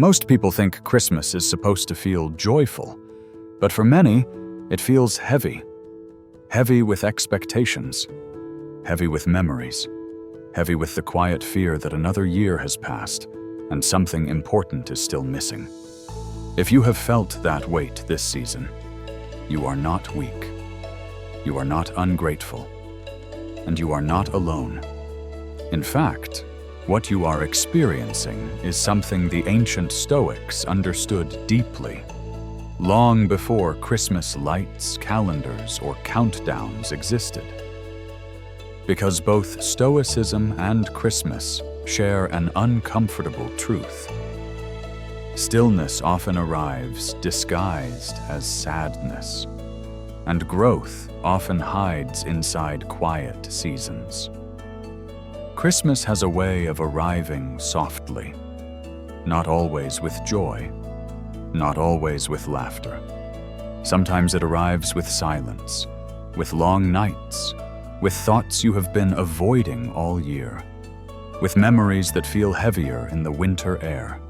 Most people think Christmas is supposed to feel joyful, but for many, it feels heavy. Heavy with expectations, heavy with memories, heavy with the quiet fear that another year has passed and something important is still missing. If you have felt that weight this season, you are not weak, you are not ungrateful, and you are not alone. In fact, what you are experiencing is something the ancient Stoics understood deeply, long before Christmas lights, calendars, or countdowns existed. Because both Stoicism and Christmas share an uncomfortable truth. Stillness often arrives disguised as sadness, and growth often hides inside quiet seasons. Christmas has a way of arriving softly, not always with joy, not always with laughter. Sometimes it arrives with silence, with long nights, with thoughts you have been avoiding all year, with memories that feel heavier in the winter air.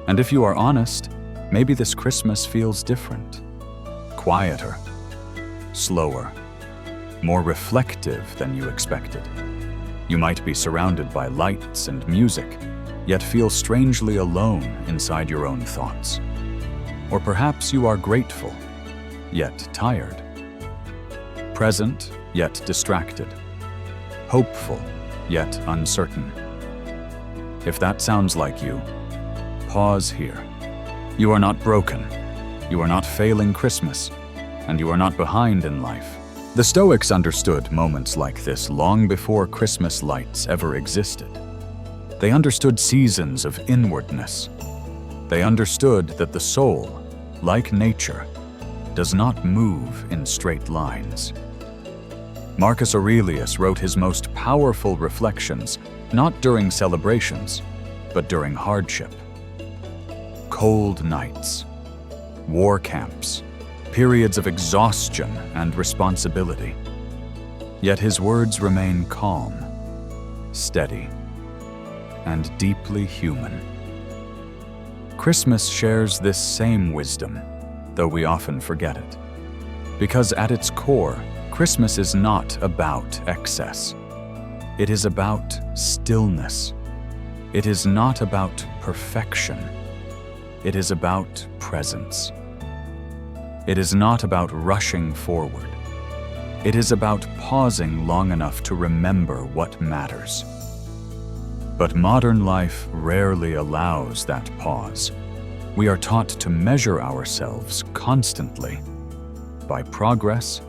And if you are honest, maybe this Christmas feels different, quieter, slower, more reflective than you expected. You might be surrounded by lights and music, yet feel strangely alone inside your own thoughts. Or perhaps you are grateful, yet tired. Present, yet distracted. Hopeful, yet uncertain. If that sounds like you, pause here. You are not broken. You are not failing Christmas, and you are not behind in life. The Stoics understood moments like this long before Christmas lights ever existed. They understood seasons of inwardness. They understood that the soul, like nature, does not move in straight lines. Marcus Aurelius wrote his most powerful reflections not during celebrations, but during hardship. Cold nights, war camps, periods of exhaustion and responsibility. Yet his words remain calm, steady, and deeply human. Christmas shares this same wisdom, though we often forget it. Because at its core, Christmas is not about excess. It is about stillness. It is not about perfection. It is about presence. It is not about rushing forward. It is about pausing long enough to remember what matters. But modern life rarely allows that pause. We are taught to measure ourselves constantly by progress,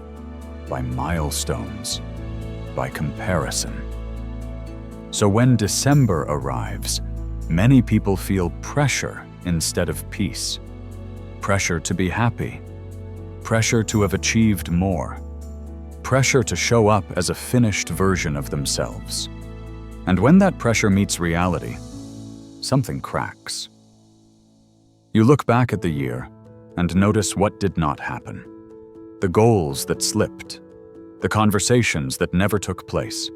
by milestones, by comparison. So when December arrives, many people feel pressure instead of peace. Pressure to be happy. Pressure to have achieved more. Pressure to show up as a finished version of themselves. And when that pressure meets reality, something cracks. You look back at the year and notice what did not happen. The goals that slipped. The conversations that never took place.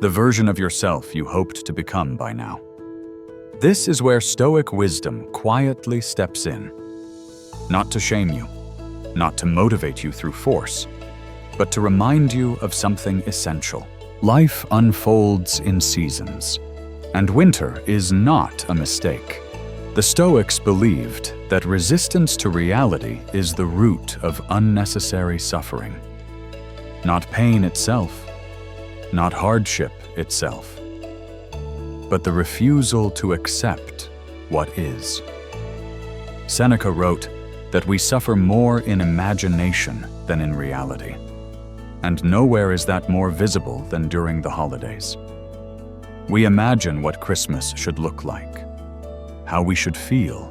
The version of yourself you hoped to become by now. This is where Stoic wisdom quietly steps in. Not to shame you, not to motivate you through force, but to remind you of something essential. Life unfolds in seasons, and winter is not a mistake. The Stoics believed that resistance to reality is the root of unnecessary suffering. Not pain itself, not hardship itself, but the refusal to accept what is. Seneca wrote that we suffer more in imagination than in reality. And nowhere is that more visible than during the holidays. We imagine what Christmas should look like, how we should feel,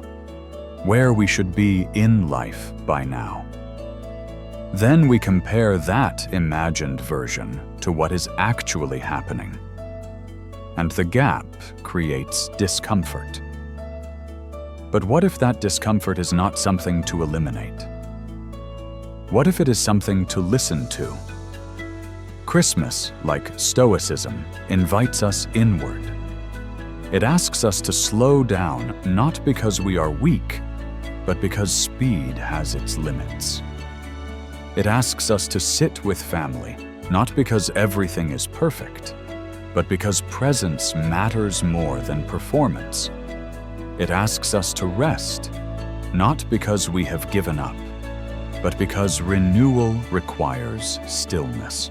where we should be in life by now. Then we compare that imagined version to what is actually happening. And the gap creates discomfort. But what if that discomfort is not something to eliminate? What if it is something to listen to? Christmas, like Stoicism, invites us inward. It asks us to slow down, not because we are weak, but because speed has its limits. It asks us to sit with family, not because everything is perfect, but because presence matters more than performance. It asks us to rest, not because we have given up, but because renewal requires stillness.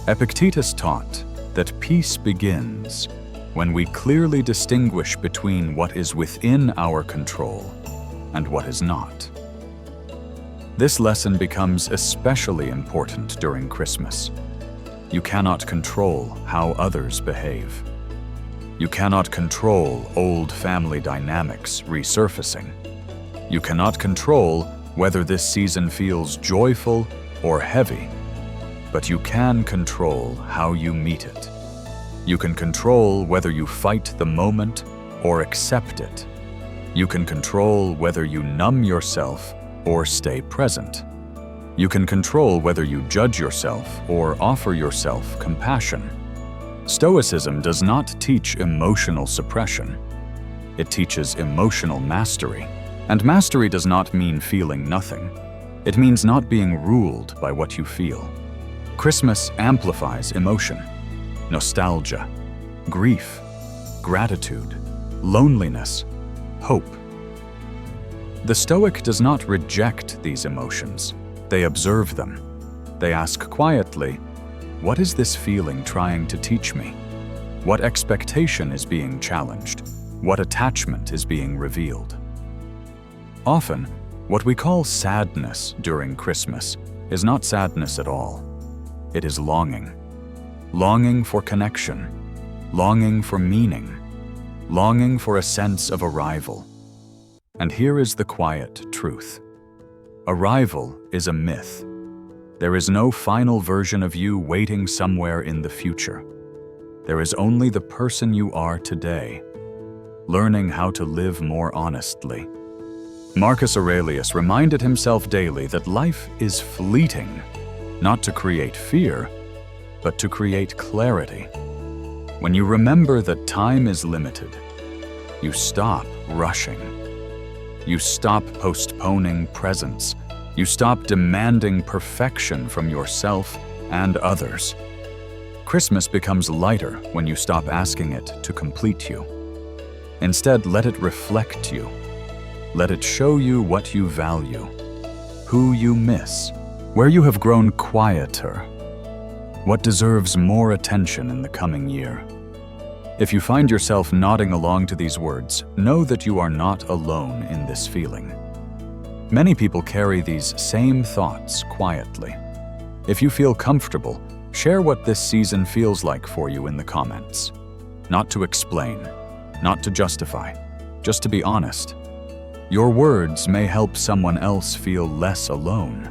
Epictetus taught that peace begins when we clearly distinguish between what is within our control and what is not. This lesson becomes especially important during Christmas. You cannot control how others behave. You cannot control old family dynamics resurfacing. You cannot control whether this season feels joyful or heavy, but you can control how you meet it. You can control whether you fight the moment or accept it. You can control whether you numb yourself or stay present. You can control whether you judge yourself or offer yourself compassion. Stoicism does not teach emotional suppression. It teaches emotional mastery. And mastery does not mean feeling nothing. It means not being ruled by what you feel. Christmas amplifies emotion. Nostalgia, grief, gratitude, loneliness, hope. The Stoic does not reject these emotions. They observe them. They ask quietly, what is this feeling trying to teach me? What expectation is being challenged? What attachment is being revealed? Often, what we call sadness during Christmas is not sadness at all. It is longing. Longing for connection, longing for meaning, longing for a sense of arrival. And here is the quiet truth. Arrival is a myth. There is no final version of you waiting somewhere in the future. There is only the person you are today, learning how to live more honestly. Marcus Aurelius reminded himself daily that life is fleeting, not to create fear, but to create clarity. When you remember that time is limited, you stop rushing. You stop postponing presence. You stop demanding perfection from yourself and others. Christmas becomes lighter when you stop asking it to complete you. Instead, let it reflect you. Let it show you what you value, who you miss, where you have grown quieter, what deserves more attention in the coming year. If you find yourself nodding along to these words, know that you are not alone in this feeling. Many people carry these same thoughts quietly. If you feel comfortable, share what this season feels like for you in the comments. Not to explain, not to justify, just to be honest. Your words may help someone else feel less alone.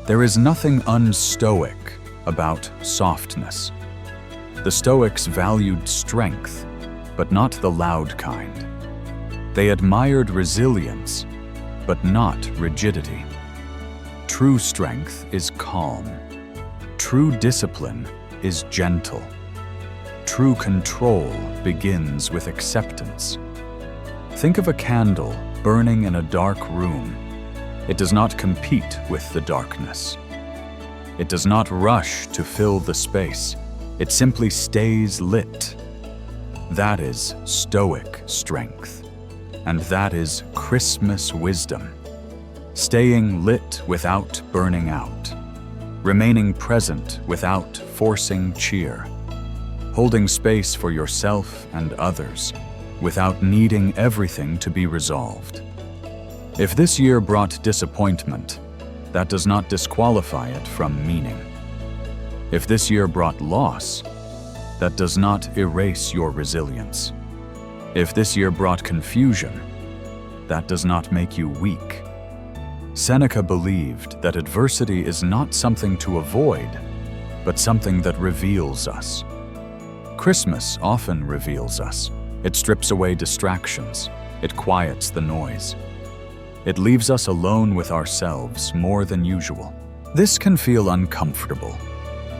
There is nothing unstoic about softness. The Stoics valued strength, but not the loud kind. They admired resilience, but not rigidity. True strength is calm. True discipline is gentle. True control begins with acceptance. Think of a candle burning in a dark room. It does not compete with the darkness. It does not rush to fill the space. It simply stays lit. That is Stoic strength. And that is Christmas wisdom. Staying lit without burning out. Remaining present without forcing cheer. Holding space for yourself and others without needing everything to be resolved. If this year brought disappointment, that does not disqualify it from meaning. If this year brought loss, that does not erase your resilience. If this year brought confusion, that does not make you weak. Seneca believed that adversity is not something to avoid, but something that reveals us. Christmas often reveals us. It strips away distractions. It quiets the noise. It leaves us alone with ourselves more than usual. This can feel uncomfortable,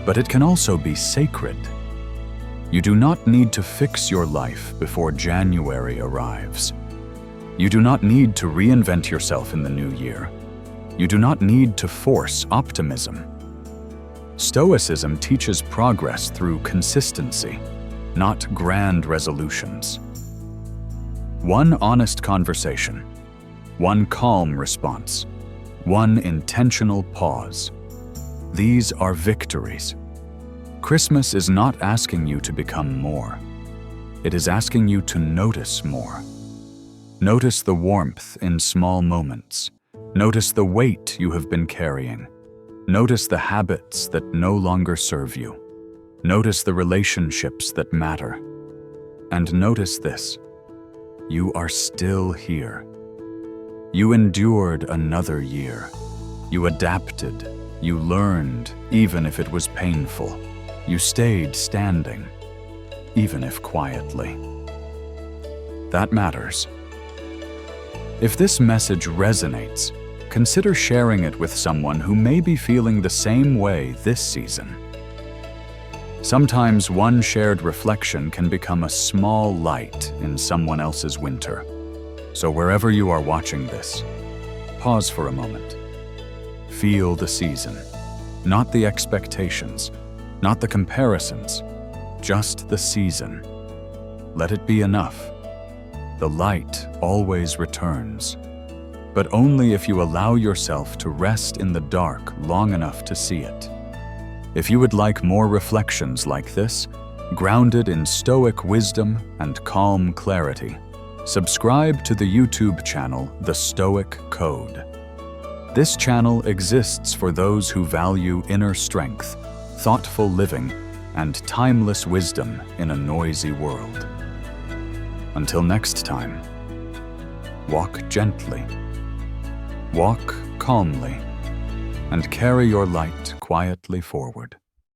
but it can also be sacred. You do not need to fix your life before January arrives. You do not need to reinvent yourself in the new year. You do not need to force optimism. Stoicism teaches progress through consistency, not grand resolutions. One honest conversation, one calm response, one intentional pause. These are victories. Christmas is not asking you to become more. It is asking you to notice more. Notice the warmth in small moments. Notice the weight you have been carrying. Notice the habits that no longer serve you. Notice the relationships that matter. And notice this: you are still here. You endured another year. You adapted. You learned, even if it was painful. You stayed standing, even if quietly. That matters. If this message resonates, consider sharing it with someone who may be feeling the same way this season. Sometimes one shared reflection can become a small light in someone else's winter. So wherever you are watching this, pause for a moment. Feel the season, not the expectations, not the comparisons, just the season. Let it be enough. The light always returns, but only if you allow yourself to rest in the dark long enough to see it. If you would like more reflections like this, grounded in Stoic wisdom and calm clarity, subscribe to the YouTube channel The Stoic Code. This channel exists for those who value inner strength, thoughtful living, and timeless wisdom in a noisy world. Until next time, walk gently, walk calmly, and carry your light quietly forward.